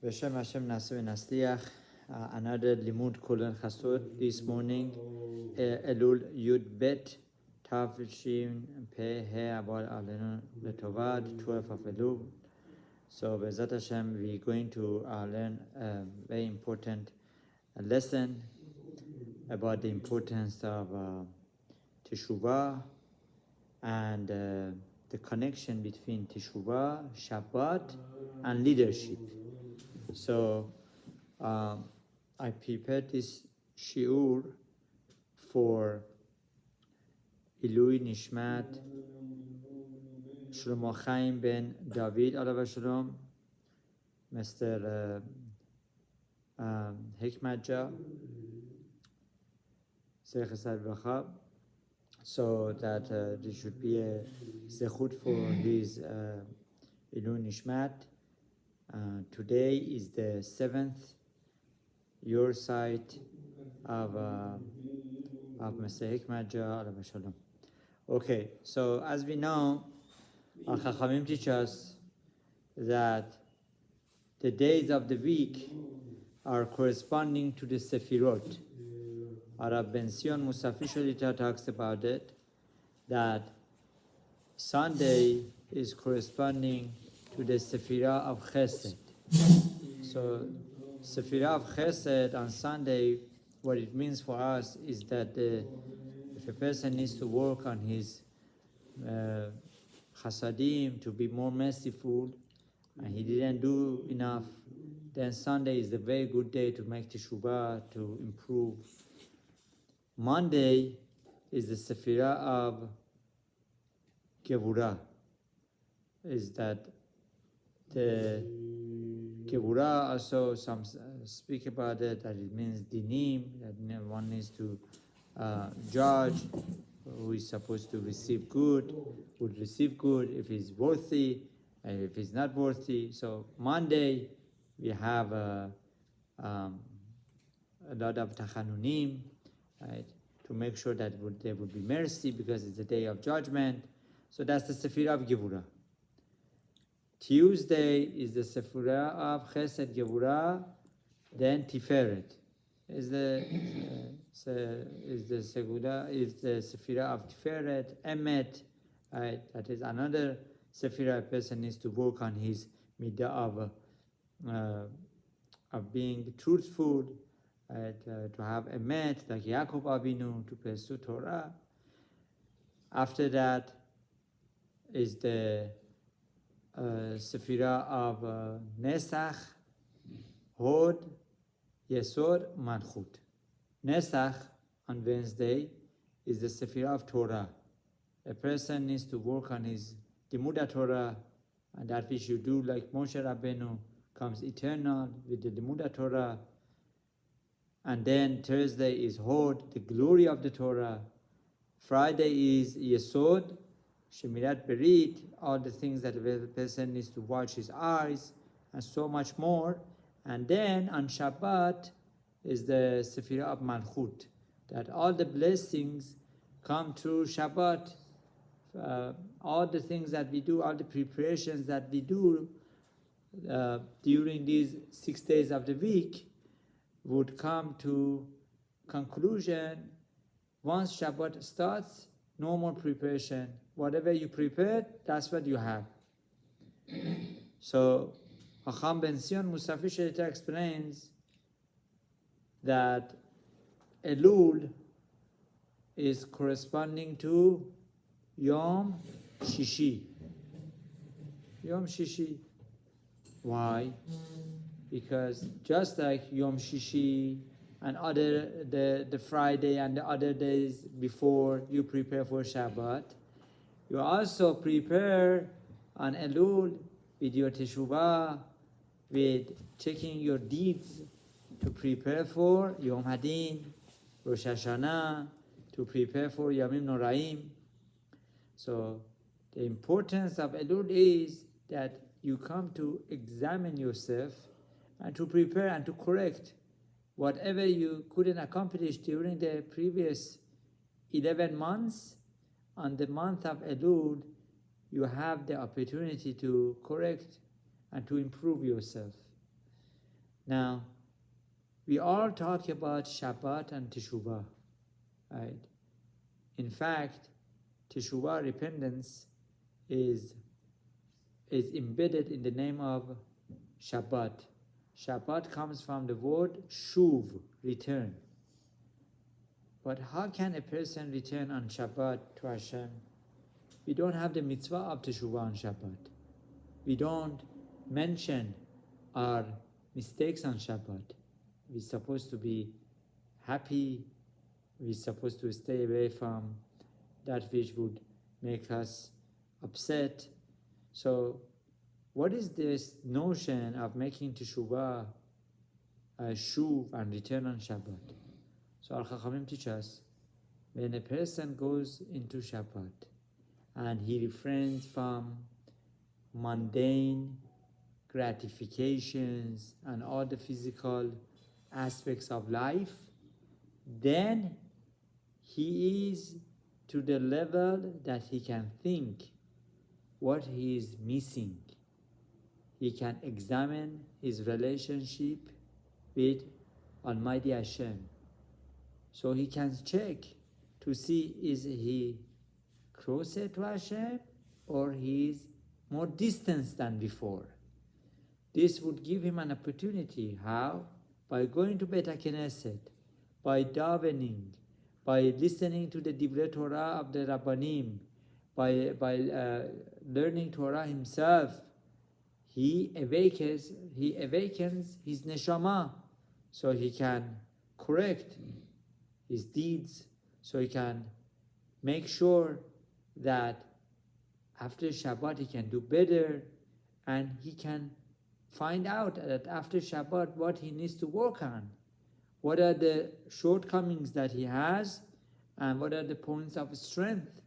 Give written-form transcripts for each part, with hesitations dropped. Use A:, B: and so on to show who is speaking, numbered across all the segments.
A: Beshem Hashem Naseh V'Nasliach. Another Limud Kolen Chasod this morning. Elul Yud Bet Tav Shin Peh He Abad Alenu Letovad 12 of Elul. So Bezat Hashem, we're going to learn a very important lesson about the importance of Teshuva and the connection between Teshuva, Shabbat, and leadership. So I prepared this shiur for Ilui Nishmat Shlomo Chaim ben David alav shalom, Mr. Hikmatja Zech Esad Bracha, so that there should be a zechut for his Ilui Nishmat. Today is the 7th your site of Mr. Hikmatja alav shalom. Okay, so as we know, our Chachamim teach us that the days of the week are corresponding to the Sefirot. Arab Ben Sion Musafi Shalita talks about it, that Sunday is corresponding to the Sefirah of Chesed. So Sefirah of Chesed on Sunday, what it means for us is that if a person needs to work on his chasadim, to be more merciful, and he didn't do enough, then Sunday is a very good day to make teshuvah, to improve. Monday is the Sefirah of Gevurah. Is that the Gevurah, also some speak about it, that it means dinim, that one needs to judge who is supposed to receive good, would receive good if he's worthy, and if he's not worthy. So Monday we have a lot of tachanunim, right, to make sure that there would be mercy because it's a day of judgment. So that's the Sefirah of Gevurah. Tuesday is the Sefirah of Chesed Gevurah, then Tiferet is the Sefirah of Tiferet, Emet, right? That is another Sefirah. A person needs to work on his midah of being truthful, right? To have Emet, like Yaakov Avinu, to pursue Torah. After that is the Sefirah of Nesach, Hod, Yesod, Malchut. Nesach on Wednesday is the Sefirah of Torah. A person needs to work on his Limuda Torah, and that which you do, like Moshe Rabbeinu, comes eternal with the Limuda Torah. And then Thursday is Hod, the glory of the Torah. Friday is Yesod, Shemirat Berit, all the things that a person needs to watch his eyes, and so much more. And then on Shabbat is the Sefirah of Malchut, that all the blessings come through Shabbat. All the things that we do, all the preparations that we do during these 6 days of the week would come to conclusion once Shabbat starts. No more preparation. Whatever you prepared, that's what you have. So Chacham Ben Sion Musafi Shalita explains that Elul is corresponding to Yom Shishi. Yom Shishi. Why? Because just like Yom Shishi and the Friday and the other days before you prepare for Shabbat, you also prepare on Elul with your Teshuvah, with checking your deeds to prepare for Yom Hadin, Rosh Hashanah, to prepare for Yamim Noraim. So the importance of Elul is that you come to examine yourself and to prepare and to correct whatever you couldn't accomplish during the previous 11 months. On the month of Elul, you have the opportunity to correct and to improve yourself. Now, we all talk about Shabbat and Teshuva, right? In fact, Teshuva, repentance, is embedded in the name of Shabbat. Shabbat comes from the word shuv, return. But how can a person return on Shabbat to Hashem? We don't have the mitzvah of Teshuva on Shabbat. We don't mention our mistakes on Shabbat. We're supposed to be happy. We're supposed to stay away from that which would make us upset. So what is this notion of making Teshuva shuv and return on Shabbat? So Al Chachamim teach us, when a person goes into Shabbat and he refrains from mundane gratifications and all the physical aspects of life, then he is to the level that he can think what he is missing. He can examine his relationship with Almighty Hashem. So he can check to see, is he closer to Hashem or he is more distant than before. This would give him an opportunity. How? By going to Beit HaKnesset, by davening, by listening to the Divrei Torah of the Rabbanim, by learning Torah himself. He awakens his neshama, so he can correct his deeds, so he can make sure that after Shabbat he can do better, and he can find out that after Shabbat what he needs to work on, what are the shortcomings that he has, and what are the points of strength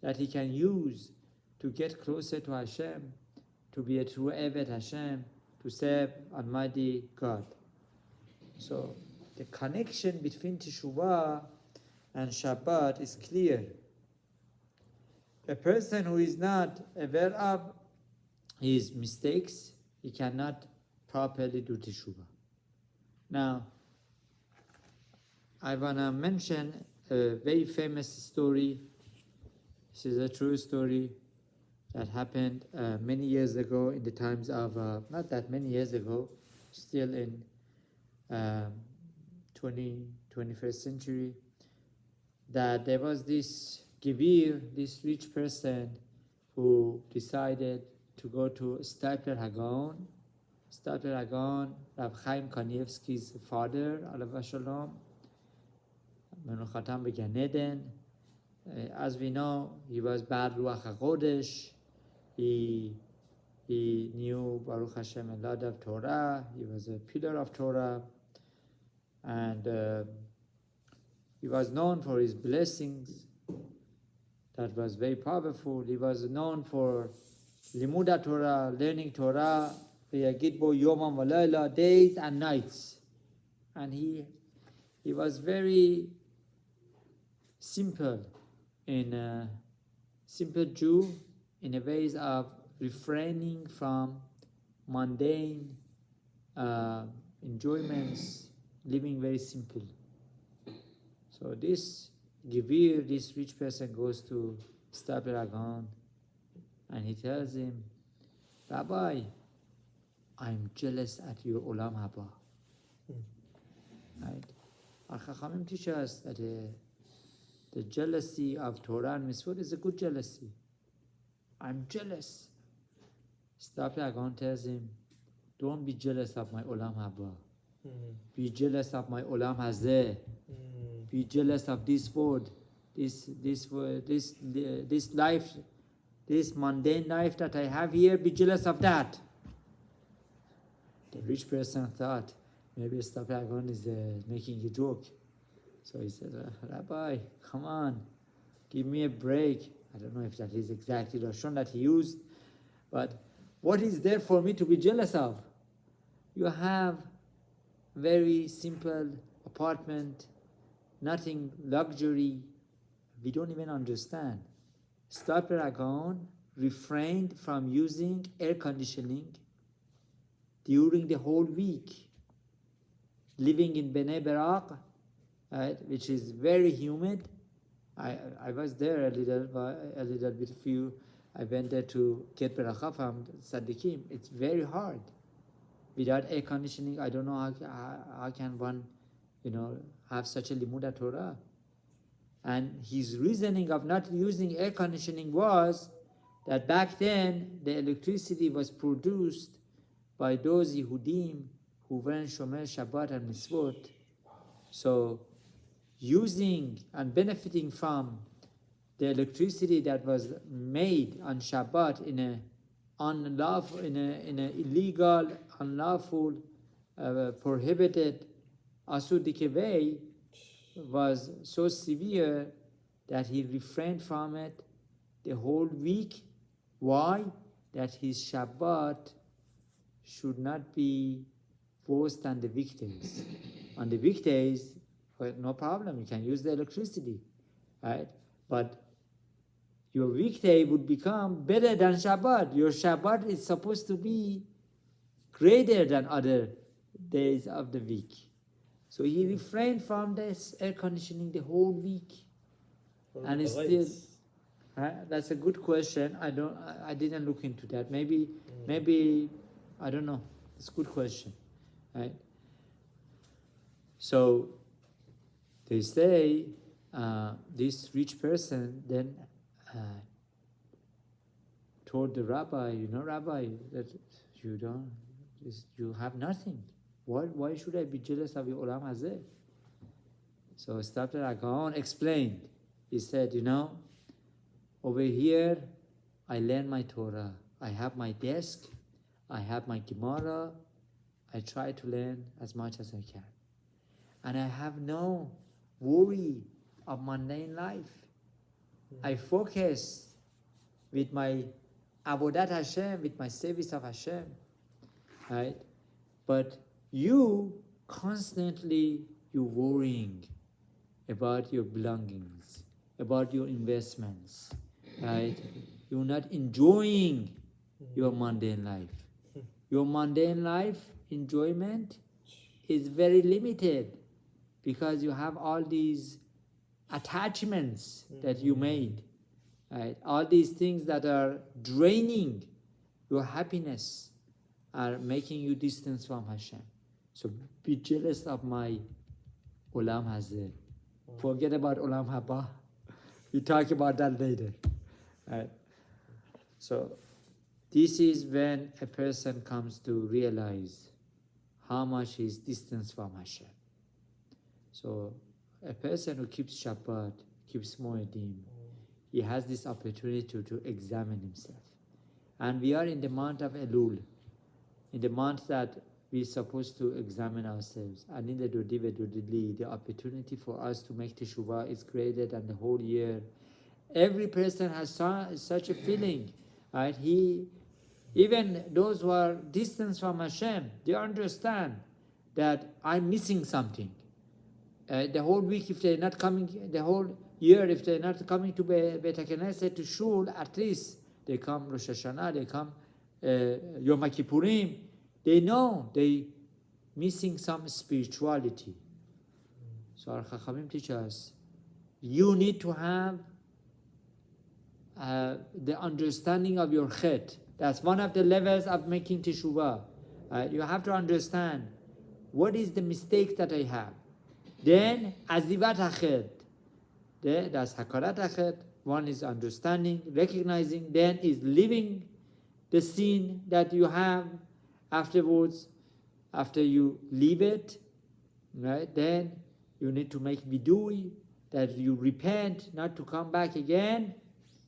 A: that he can use to get closer to Hashem, to be a true Eved Hashem, to serve Almighty God. So the connection between Teshuva and Shabbat is clear. A person who is not aware of his mistakes, he cannot properly do Teshuva. Now, I want to mention a very famous story. This is a true story that happened many years ago in the times of, not that many years ago, still in 21st century, that there was this Gevir, this rich person, who decided to go to Stapler Hagon. Stapler Hagon, Rav Chaim Kanievsky's father, Alav Shalom, Menuchatam Began Eden. As we know, he was Bar Ruach HaKodesh. He knew Baruch Hashem a lot of Torah. He was a pillar of Torah, and he was known for his blessings. That was very powerful. He was known for Limuda Torah, learning Torah, Yomam Walayla, days and nights. And he was very simple, simple Jew, in a ways of refraining from mundane enjoyments, living very simple. So this Gevir, this rich person, goes to Stapler Hagon and he tells him, Rabbi, I'm jealous at your Olam Haba. Right? Our Chachamim teach us that the jealousy of Torah and Mitzvot is a good jealousy. I'm jealous. Stapler Hagon tells him, don't be jealous of my Olam Haba. Be jealous of my Olam Hazeh. Be jealous of this world, this life, this mundane life that I have here. Be jealous of that. The rich person thought maybe Stapler Hagon is making a joke. So he said, Rabbi, come on, give me a break. I don't know if that is exactly the Lashon that he used, but what is there for me to be jealous of? You have very simple apartment, nothing luxury. We don't even understand. Stapler Hagon refrained from using air conditioning during the whole week. living in Bnei Barak, right, which is very humid. I was there a little bit few. I went there to get beracha from Tzaddikim. It's very hard. Without air conditioning, I don't know how can one, have such a limud Torah. And his reasoning of not using air conditioning was that back then the electricity was produced by those Yehudim who weren't Shomer Shabbat and Mitzvot. So using and benefiting from the electricity that was made on Shabbat in a illegal, unlawful, prohibited, asudik way was so severe that he refrained from it the whole week. Why? That his Shabbat should not be worse than the weekdays. On the weekdays, well, no problem, you can use the electricity, right? But your weekday would become better than Shabbat. Your Shabbat is supposed to be greater than other days of the week. So he refrained from this air conditioning the whole week. And it's still, that's a good question. I didn't look into that. Maybe, I don't know. It's a good question, right? So they say this rich person then told the rabbi, Rabbi, that you have nothing. Why should I be jealous of your Olam Hazeh? So Stabter Agaon explained. He said, over here I learn my Torah. I have my desk, I have my Gemara. I try to learn as much as I can. And I have no worry of mundane life. I focus with my Avodat Hashem, with my service of Hashem, right? But you constantly, you're worrying about your belongings, about your investments, right? You're not enjoying your mundane life. Your mundane life enjoyment is very limited because you have all these attachments that you made, right? All these things that are draining your happiness are making you distance from Hashem. So be jealous of my Olam Hazeh. Forget about Olam Haba. We talk about that later. Right? So this is when a person comes to realize how much he is distant from Hashem. So a person who keeps Shabbat, keeps Moedim, he has this opportunity to examine himself. And we are in the month of Elul, in the month that we're supposed to examine ourselves. And in the Dodi Vedodili, the opportunity for us to make Teshuva is greater than the whole year. Every person has such a feeling, right? Even those who are distant from Hashem, they understand that I'm missing something. The whole week, if they're not coming, the whole year, if they're not coming to Beit HaKnesset, to Shul, at least they come Rosh Hashanah, they come Yom HaKippurim. They know they missing some spirituality. So our Chachamim teach us, you need to have the understanding of your chet. That's one of the levels of making Teshuvah. You have to understand, what is the mistake that I have? Then, azivat hachet. That's hakarat hachet. One is understanding, recognizing, then is living the sin that you have afterwards, after you leave it, right? Then you need to make vidui, that you repent, not to come back again.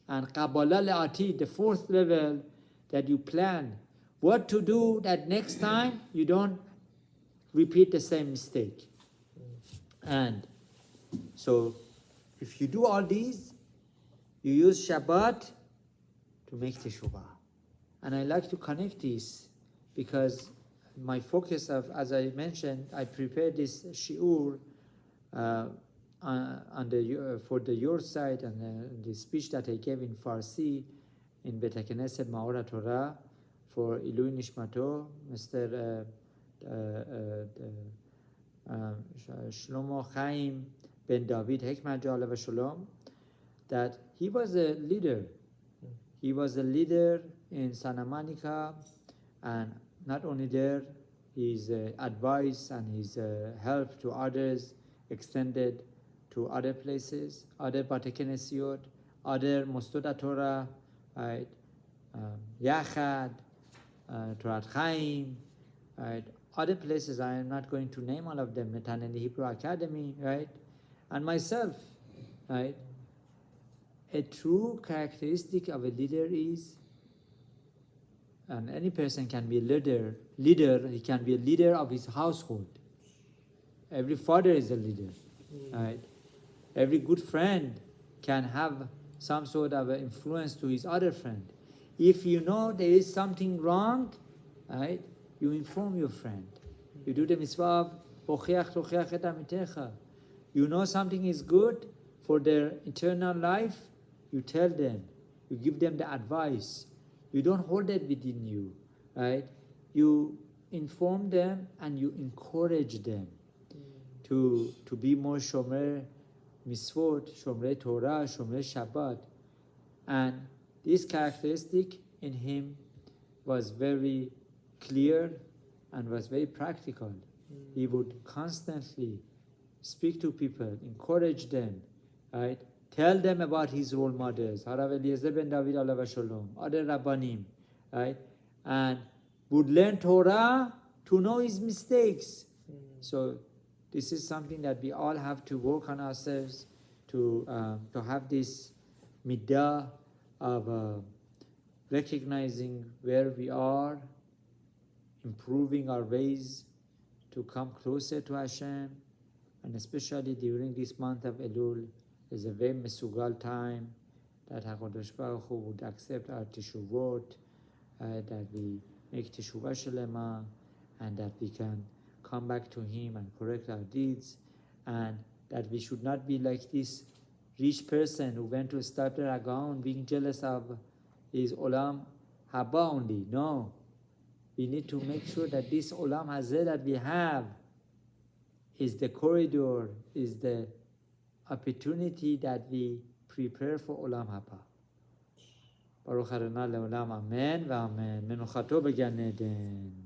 A: And Kabbalah Le'atid, the fourth level, that you plan what to do that next time you don't repeat the same mistake. And so if you do all these, you use Shabbat to make Teshuvah. And I like to connect this because my focus of, as I mentioned, I prepared this shiur for the your side and the speech that I gave in Farsi in Beit HaKnesset Ma'or Torah for Ilui Nishmato, Mr. Shlomo Chaim ben David Hekmat Jalav Shalom, that he was a leader. He was a leader in Santa Monica, and not only there, his advice and his help to others extended to other places, other Bate Knesiot, other Mosdot Torah, right? Yachad, Torat Chaim, right? Other places, I am not going to name all of them, Netanel Hebrew Academy, right? And myself, right? A true characteristic of a leader is, and any person can be a leader, he can be a leader of his household. Every father is a leader, right? Every good friend can have some sort of influence to his other friend. If you know there is something wrong, right, you inform your friend. You do the mitzvah of "Hocheach tocheach et amitecha." You know something is good for their eternal life, you tell them, you give them the advice. You don't hold it within you, right? You inform them and you encourage them to be more shomer mitzvot, shomer Torah, shomer Shabbat. And this characteristic in him was very clear and was very practical. He would constantly speak to people, encourage them, right? Tell them about his role models, Harav Eliezer ben David alav shalom, other Rabbanim, right? And would learn Torah to know his mistakes. So this is something that we all have to work on ourselves to have this midah of recognizing where we are, improving our ways to come closer to Hashem, and especially during this month of Elul, is a very mesugal time that HaKadosh Baruch Hu would accept our teshuvot, that we make Teshuva shelema, and that we can come back to Him and correct our deeds, and that we should not be like this rich person who went to start a gaon being jealous of his olam haba only. No, we need to make sure that this olam hazeh that we have is the corridor, is the opportunity that we prepare for olam haba. Baruch Adonai le'olam, amen v'amen. Menuchato b'gan Eden.